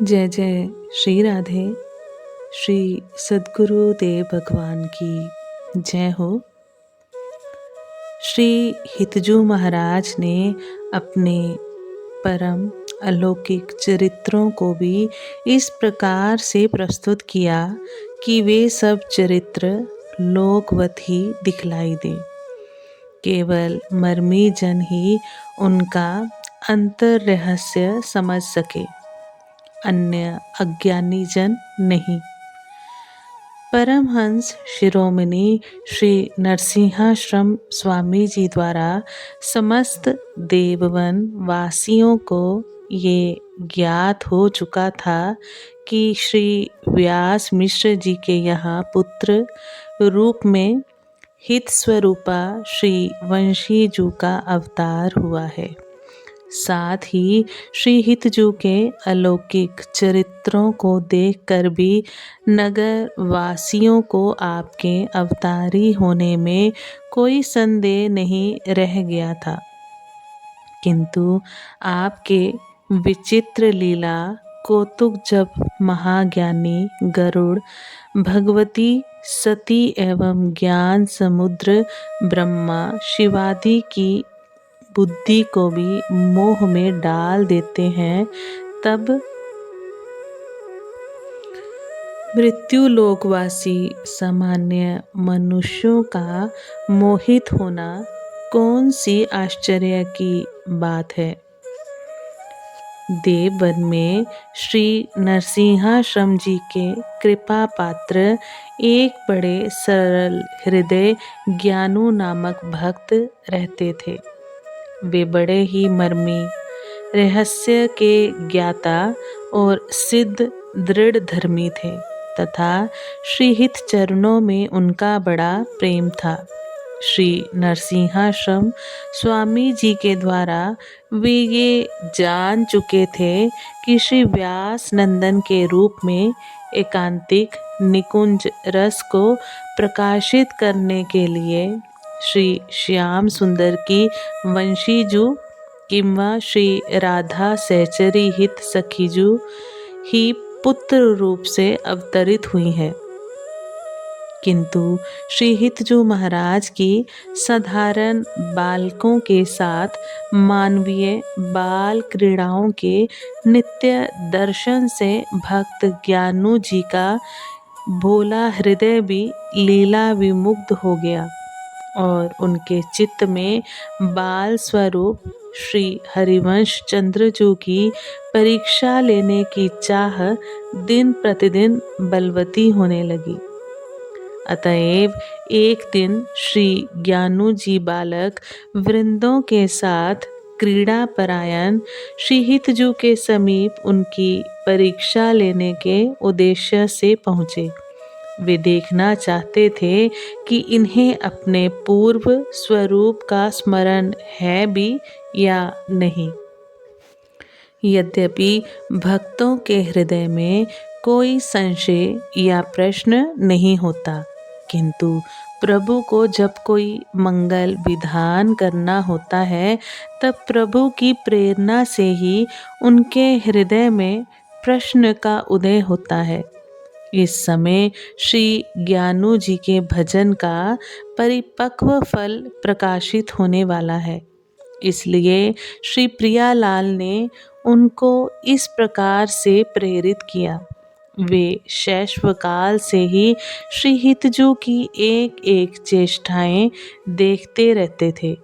जय जय श्री राधे। श्री सद्गुरु देव भगवान की जय हो। श्री हितजू महाराज ने अपने परम अलौकिक चरित्रों को भी इस प्रकार से प्रस्तुत किया कि वे सब चरित्र लोकवत ही दिखलाई दे। केवल मर्मी जन ही उनका अंतर रहस्य समझ सके, अन्य अज्ञानी जन नहीं। परमहंस शिरोमणि श्री नरसिंहाश्रम स्वामी जी द्वारा समस्त देववन वासियों को ये ज्ञात हो चुका था कि श्री व्यास मिश्र जी के यहाँ पुत्र रूप में हित स्वरूपा श्री वंशीजू का अवतार हुआ है। साथ ही श्री हितजू के अलौकिक चरित्रों को देखकर भी नगर वासियों को आपके अवतारी होने में कोई संदेह नहीं रह गया था। किंतु आपके विचित्र लीला कौतुक जब महाज्ञानी गरुड़, भगवती सती एवं ज्ञान समुद्र ब्रह्मा शिवादि की बुद्धि को भी मोह में डाल देते हैं, तब मृत्यु लोकवासी सामान्य मनुष्यों का मोहित होना कौन सी आश्चर्य की बात है। देववन में श्री नरसिंहाश्रम जी के कृपा पात्र एक बड़े सरल हृदय ज्ञानू नामक भक्त रहते थे। वे बड़े ही मर्मी, रहस्य के ज्ञाता और सिद्ध दृढ़ धर्मी थे तथा श्रीहित चरणों में उनका बड़ा प्रेम था। श्री नरसिंहाश्रम स्वामी जी के द्वारा वे ये जान चुके थे कि श्री व्यास नंदन के रूप में एकांतिक निकुंज रस को प्रकाशित करने के लिए श्री श्याम सुंदर की वंशीजू किंवा श्री राधा सहचरी हित सखीजू ही पुत्र रूप से अवतरित हुई हैं। किंतु श्री हितजू महाराज की साधारण बालकों के साथ मानवीय बाल क्रीड़ाओं के नित्य दर्शन से भक्त ज्ञानू जी का भोला हृदय भी लीला विमुग्ध हो गया और उनके चित्त में बाल स्वरूप श्री हरिवंश चंद्रजू की परीक्षा लेने की चाह दिन प्रतिदिन बलवती होने लगी। अतएव एक दिन श्री ज्ञानू जी बालक वृंदों के साथ क्रीड़ा परायण श्री हितजू के समीप उनकी परीक्षा लेने के उद्देश्य से पहुँचे। वे देखना चाहते थे कि इन्हें अपने पूर्व स्वरूप का स्मरण है भी या नहीं। यद्यपि भक्तों के हृदय में कोई संशय या प्रश्न नहीं होता, किंतु प्रभु को जब कोई मंगल विधान करना होता है, तब प्रभु की प्रेरणा से ही उनके हृदय में प्रश्न का उदय होता है। इस समय श्री ज्ञानू जी के भजन का परिपक्व फल प्रकाशित होने वाला है। इसलिए श्री प्रियालाल ने उनको इस प्रकार से प्रेरित किया। वे शैशवकाल से ही श्री हितजू की एक एक चेष्टाएं देखते रहते थे।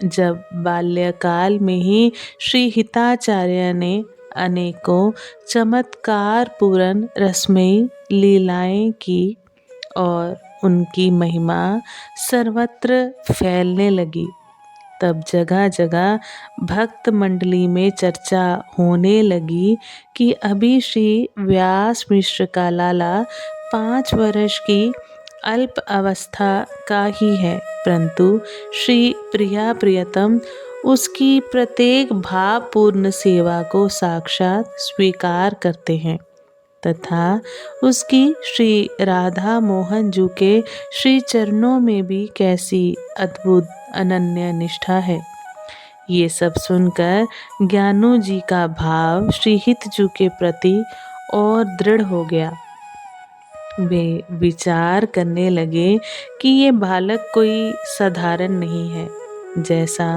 जब बाल्यकाल में ही श्री हिताचार्य ने अनेकों चमत्कार पूर्ण रसमयी लीलाएं की और उनकी महिमा सर्वत्र फैलने लगी, तब जगह जगह भक्त मंडली में चर्चा होने लगी कि अभी श्री व्यास मिश्र का लाला 5 वर्ष की अल्प अवस्था का ही है, परंतु श्री प्रिया प्रियतम उसकी प्रत्येक भावपूर्ण सेवा को साक्षात स्वीकार करते हैं तथा उसकी श्री राधा मोहन जी के श्री चरणों में भी कैसी अद्भुत अनन्य निष्ठा है। ये सब सुनकर ज्ञानू जी का भाव श्री हितजू के प्रति और दृढ़ हो गया। वे विचार करने लगे कि ये बालक कोई साधारण नहीं है। जैसा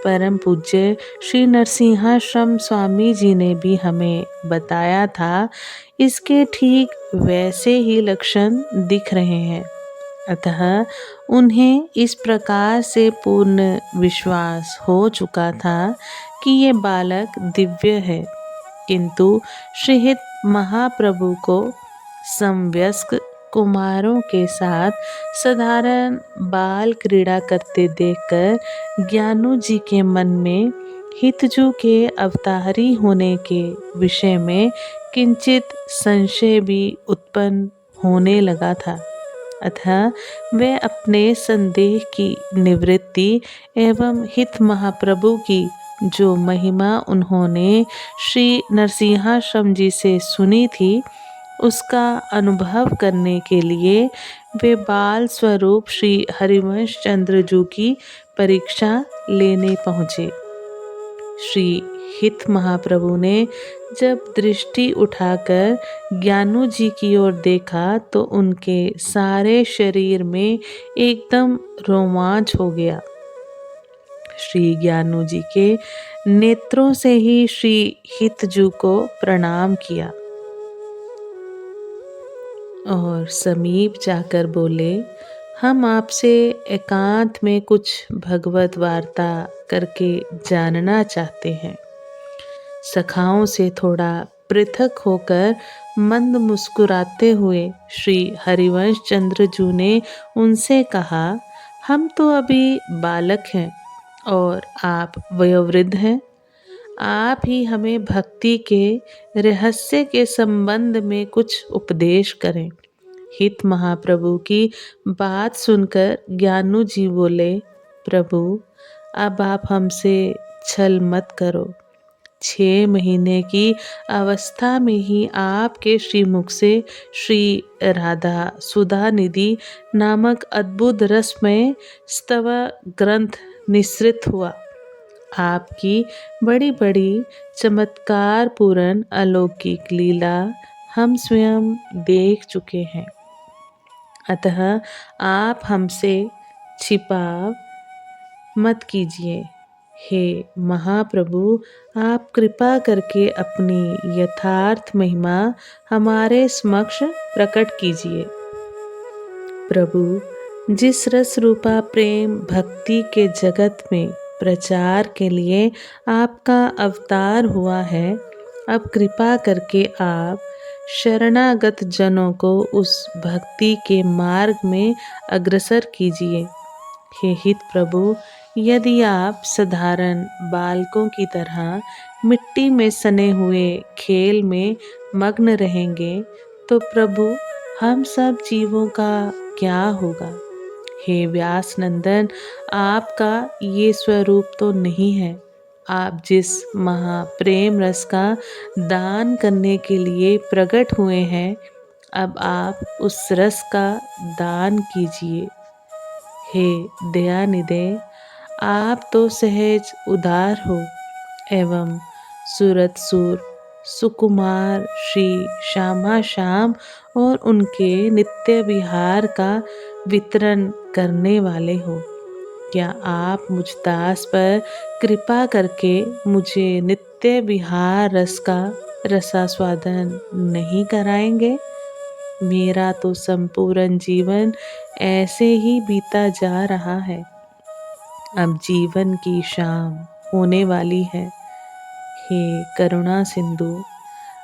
परम पूज्य श्री नरसिंहाश्रम स्वामी जी ने भी हमें बताया था, इसके ठीक वैसे ही लक्षण दिख रहे हैं। अतः उन्हें इस प्रकार से पूर्ण विश्वास हो चुका था कि ये बालक दिव्य है। किंतु श्रीहित महाप्रभु को समवयस्क कुमारों के साथ साधारण बाल क्रीड़ा करते देखकर ज्ञानू जी के मन में हितजू के अवतारी होने के विषय में किंचित संशय भी उत्पन्न होने लगा था। अतः वे अपने संदेह की निवृत्ति एवं हित महाप्रभु की जो महिमा उन्होंने श्री नरसिंहाश्रम जी से सुनी थी, उसका अनुभव करने के लिए वे बाल स्वरूप श्री हरिवंश चंद्र जी की परीक्षा लेने पहुँचे। श्री हित महाप्रभु ने जब दृष्टि उठाकर ज्ञानू जी की ओर देखा तो उनके सारे शरीर में एकदम रोमांच हो गया। श्री ज्ञानू जी के नेत्रों से ही श्री हितजू को प्रणाम किया और समीप जाकर बोले, हम आपसे एकांत में कुछ भगवत वार्ता करके जानना चाहते हैं। सखाओं से थोड़ा पृथक होकर मंद मुस्कुराते हुए श्री हरिवंश चंद्र जी ने उनसे कहा, हम तो अभी बालक हैं और आप वयोवृद्ध हैं। आप ही हमें भक्ति के रहस्य के संबंध में कुछ उपदेश करें। हित महाप्रभु की बात सुनकर ज्ञानू जी बोले, प्रभु अब आप हमसे छल मत करो। 6 महीने की अवस्था में ही आपके श्रीमुख से श्री राधा सुधा निधि नामक अद्भुत रसमय स्तव ग्रंथ निस्सृत हुआ। आपकी बड़ी बड़ी चमत्कार पूर्ण अलौकिक लीला हम स्वयं देख चुके हैं। अतः आप हमसे छिपाव मत कीजिए। हे महाप्रभु, आप कृपा करके अपनी यथार्थ महिमा हमारे समक्ष प्रकट कीजिए। प्रभु, जिस रस रूपा प्रेम भक्ति के जगत में प्रचार के लिए आपका अवतार हुआ है, अब कृपा करके आप शरणागत जनों को उस भक्ति के मार्ग में अग्रसर कीजिए। हे हित प्रभु, यदि आप साधारण बालकों की तरह मिट्टी में सने हुए खेल में मग्न रहेंगे तो प्रभु हम सब जीवों का क्या होगा। हे व्यास नंदन, आपका ये स्वरूप तो नहीं है। आप जिस महाप्रेम रस का दान करने के लिए प्रकट हुए हैं, अब आप उस रस का दान कीजिए। हे दयानिधे, आप तो सहज उदार हो एवं सूरत सूर सुकुमार श्री श्यामा श्याम और उनके नित्य विहार का वितरण करने वाले हो। क्या आप मुझ दास पर कृपा करके मुझे नित्य विहार रस का रसास्वादन नहीं कराएंगे? मेरा तो संपूर्ण जीवन ऐसे ही बीता जा रहा है। अब जीवन की शाम होने वाली है। हे करुणा सिंधु,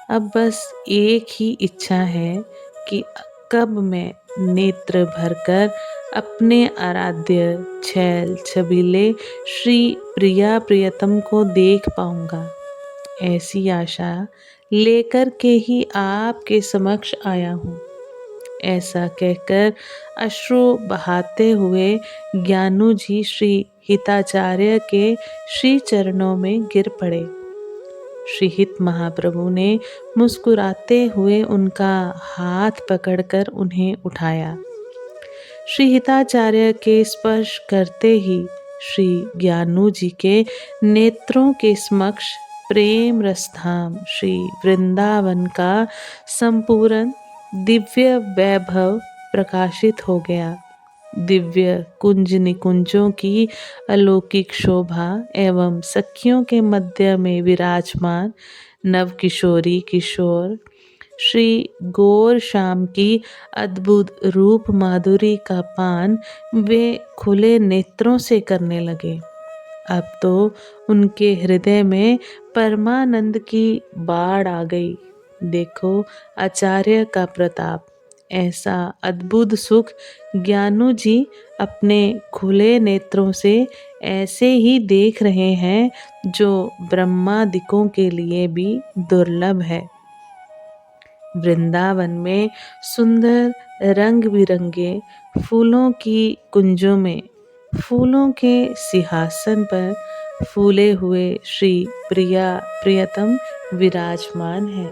अब बस एक ही इच्छा है कि कब मैं नेत्र भरकर अपने आराध्य छैल छबीले श्री प्रिया प्रियतम को देख पाऊंगा। ऐसी आशा लेकर के ही आपके समक्ष आया हूँ। ऐसा कहकर अश्रु बहाते हुए ज्ञानू जी श्री हिताचार्य के श्री चरणों में गिर पड़े। श्री हित महाप्रभु ने मुस्कुराते हुए उनका हाथ पकड़कर उन्हें उठाया। श्री हिताचार्य के स्पर्श करते ही श्री ज्ञानू जी के नेत्रों के समक्ष प्रेम रसधाम श्री वृंदावन का संपूर्ण दिव्य वैभव प्रकाशित हो गया। दिव्य कुंज निकुंजों की अलौकिक शोभा एवं सखियों के मध्य में विराजमान नवकिशोरी किशोर श्री गौर श्याम की अद्भुत रूप माधुरी का पान वे खुले नेत्रों से करने लगे। अब तो उनके हृदय में परमानंद की बाढ़ आ गई। देखो आचार्य का प्रताप, ऐसा अद्भुत सुख ज्ञानू जी अपने खुले नेत्रों से ऐसे ही देख रहे हैं जो ब्रह्मादिकों के लिए भी दुर्लभ है। वृंदावन में सुंदर रंग बिरंगे फूलों की कुंजों में फूलों के सिंहासन पर फूले हुए श्री प्रियतम विराजमान है।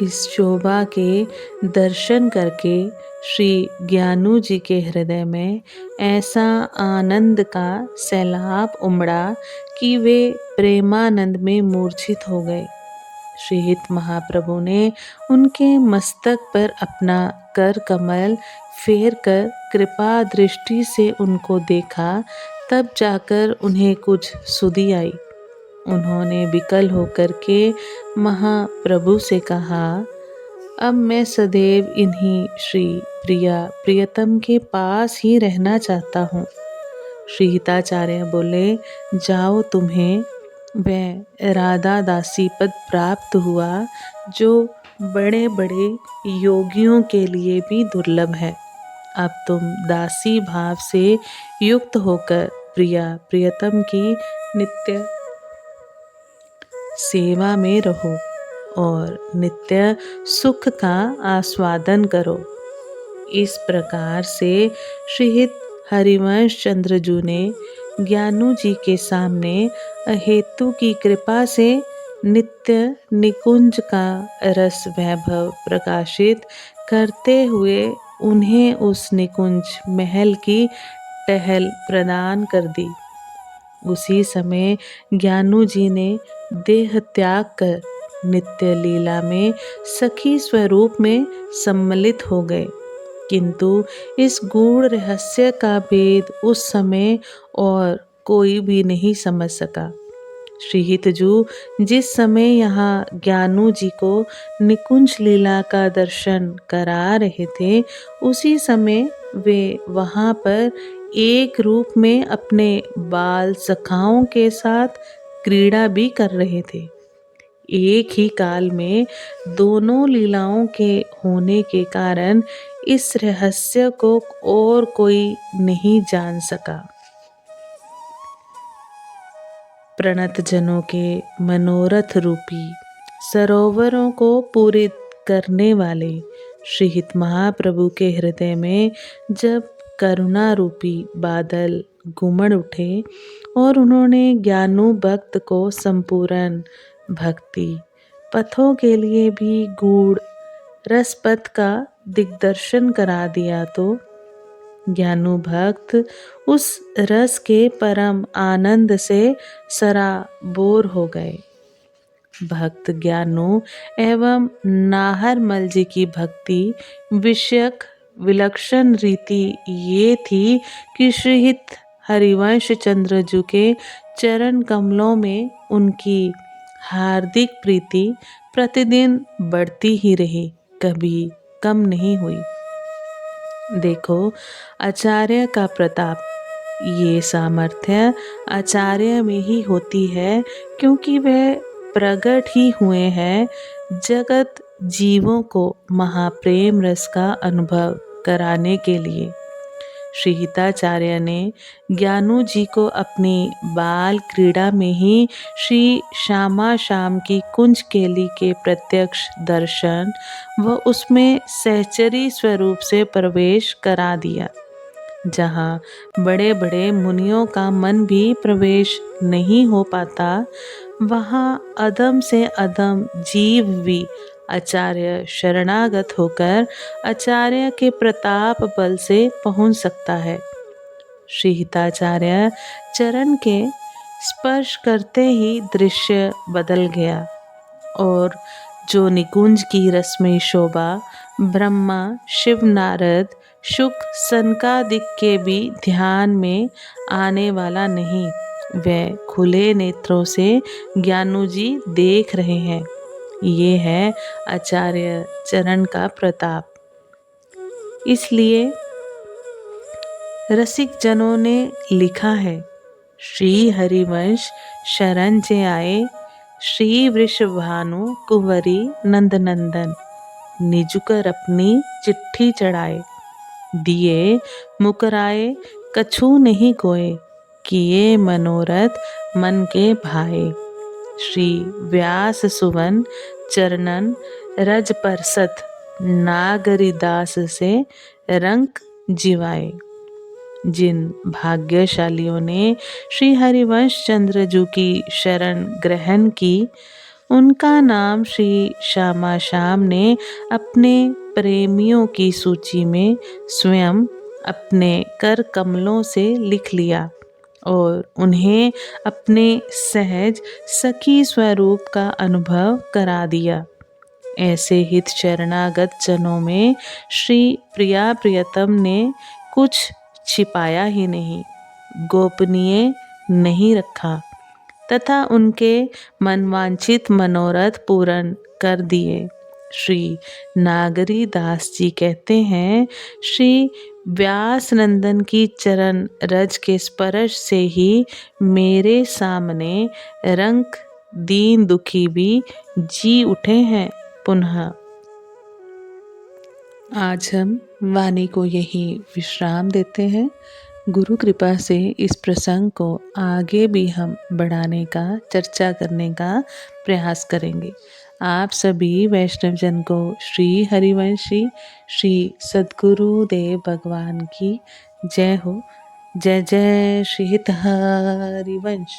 इस शोभा के दर्शन करके श्री ज्ञानू जी के हृदय में ऐसा आनंद का सैलाब उमड़ा कि वे प्रेमानंद में मूर्छित हो गए। श्री हित महाप्रभु ने उनके मस्तक पर अपना कर कमल फेर कर कृपा दृष्टि से उनको देखा, तब जाकर उन्हें कुछ सुधि आई। उन्होंने विकल होकर के महाप्रभु से कहा, अब मैं सदैव इन्हीं श्री प्रियतम के पास ही रहना चाहता हूँ। श्री हिताचार्य बोले, जाओ, तुम्हें वह राधा दासी पद प्राप्त हुआ जो बड़े बड़े योगियों के लिए भी दुर्लभ है। अब तुम दासी भाव से युक्त होकर प्रियतम की नित्य सेवा में रहो और नित्य सुख का आस्वादन करो। इस प्रकार से श्रीहित हरिवंश चंद्रजू ने ज्ञानू जी के सामने अहेतु की कृपा से नित्य निकुंज का रस वैभव प्रकाशित करते हुए उन्हें उस निकुंज महल की टहल प्रदान कर दी। उसी समय ज्ञानू जी ने देह त्याग कर नित्य लीला में सखी स्वरूप में सम्मिलित हो गए, किंतु इस गूढ़ रहस्य का भेद उस समय और कोई भी नहीं समझ सका। श्री हितजू जिस समय यहाँ ज्ञानू जी को निकुंज लीला का दर्शन करा रहे थे, उसी समय वे वहाँ पर एक रूप में अपने बाल सखाओं के साथ क्रीड़ा भी कर रहे थे। एक ही काल में दोनों लीलाओं के होने के कारण इस रहस्य को और कोई नहीं जान सका। प्रणत जनों के मनोरथ रूपी सरोवरों को पूरित करने वाले श्री हित महाप्रभु के हृदय में जब करुणा रूपी बादल घुमड़ उठे और उन्होंने ज्ञानू भक्त को संपूर्ण भक्ति पथों के लिए भी गूढ़ रसपथ का दिग्दर्शन करा दिया, तो ज्ञानू भक्त उस रस के परम आनंद से सराबोर हो गए। भक्त ज्ञानू एवं नाहरमल जी की भक्ति विषयक विलक्षण रीति ये थी कि श्रीहित हरिवंश चंद्रजू के चरण कमलों में उनकी हार्दिक प्रीति प्रतिदिन बढ़ती ही रही, कभी कम नहीं हुई। देखो आचार्य का प्रताप, ये सामर्थ्य आचार्य में ही होती है, क्योंकि वह प्रकट ही हुए हैं जगत जीवों को महाप्रेम रस का अनुभव कराने के लिए। श्री हिताचार्य ने ज्ञानू जी को अपनी बाल क्रीड़ा में ही श्री श्यामा श्याम की कुंज केली के प्रत्यक्ष दर्शन व उसमें सहचरी स्वरूप से प्रवेश करा दिया। जहाँ बड़े बड़े मुनियों का मन भी प्रवेश नहीं हो पाता, वहाँ अधम से अधम जीव भी आचार्य शरणागत होकर आचार्य के प्रताप बल से पहुँच सकता है। श्री हिताचार्य चरण के स्पर्श करते ही दृश्य बदल गया और जो निकुंज की रश्मि शोभा ब्रह्मा, शिव, नारद, शुक, सनकादिक के भी ध्यान में आने वाला नहीं, वह खुले नेत्रों से ज्ञानू जी देख रहे हैं। ये है आचार्य चरण का प्रताप। इसलिए रसिक जनों ने लिखा है, श्री हरिवंश शरण जे आए, श्री वृषभानु कुंवरी नंदनंदन, निजुकर अपनी चिट्ठी चढ़ाए, दिए मुकराए कछु नहीं कोय, किए मनोरथ मन के भाए। श्री व्यास सुवन चरणन रज परसत, नागरिदास से रंक जिवाए। जिन भाग्यशालियों ने श्री हरिवंश चंद्र जी की शरण ग्रहण की, उनका नाम श्री श्यामा श्याम ने अपने प्रेमियों की सूची में स्वयं अपने कर कमलों से लिख लिया और उन्हें अपने सहज सखी स्वरूप का अनुभव करा दिया। ऐसे हित शरणागत जनों में श्री प्रिया प्रियतम ने कुछ छिपाया ही नहीं, गोपनीय नहीं रखा तथा उनके मनवांछित मनोरथ पूर्ण कर दिए। श्री नागरी दास जी कहते हैं, श्री व्यास नंदन की चरण रज के स्पर्श से ही मेरे सामने रंक दीन दुखी भी जी उठे हैं पुनः। आज हम वाणी को यही विश्राम देते हैं। गुरु कृपा से इस प्रसंग को आगे भी हम बढ़ाने का, चर्चा करने का प्रयास करेंगे। आप सभी वैष्णवजन को श्री हरिवंशी श्री सद्गुरुदेव भगवान की जय हो। जय जय श्री हित हरिवंश।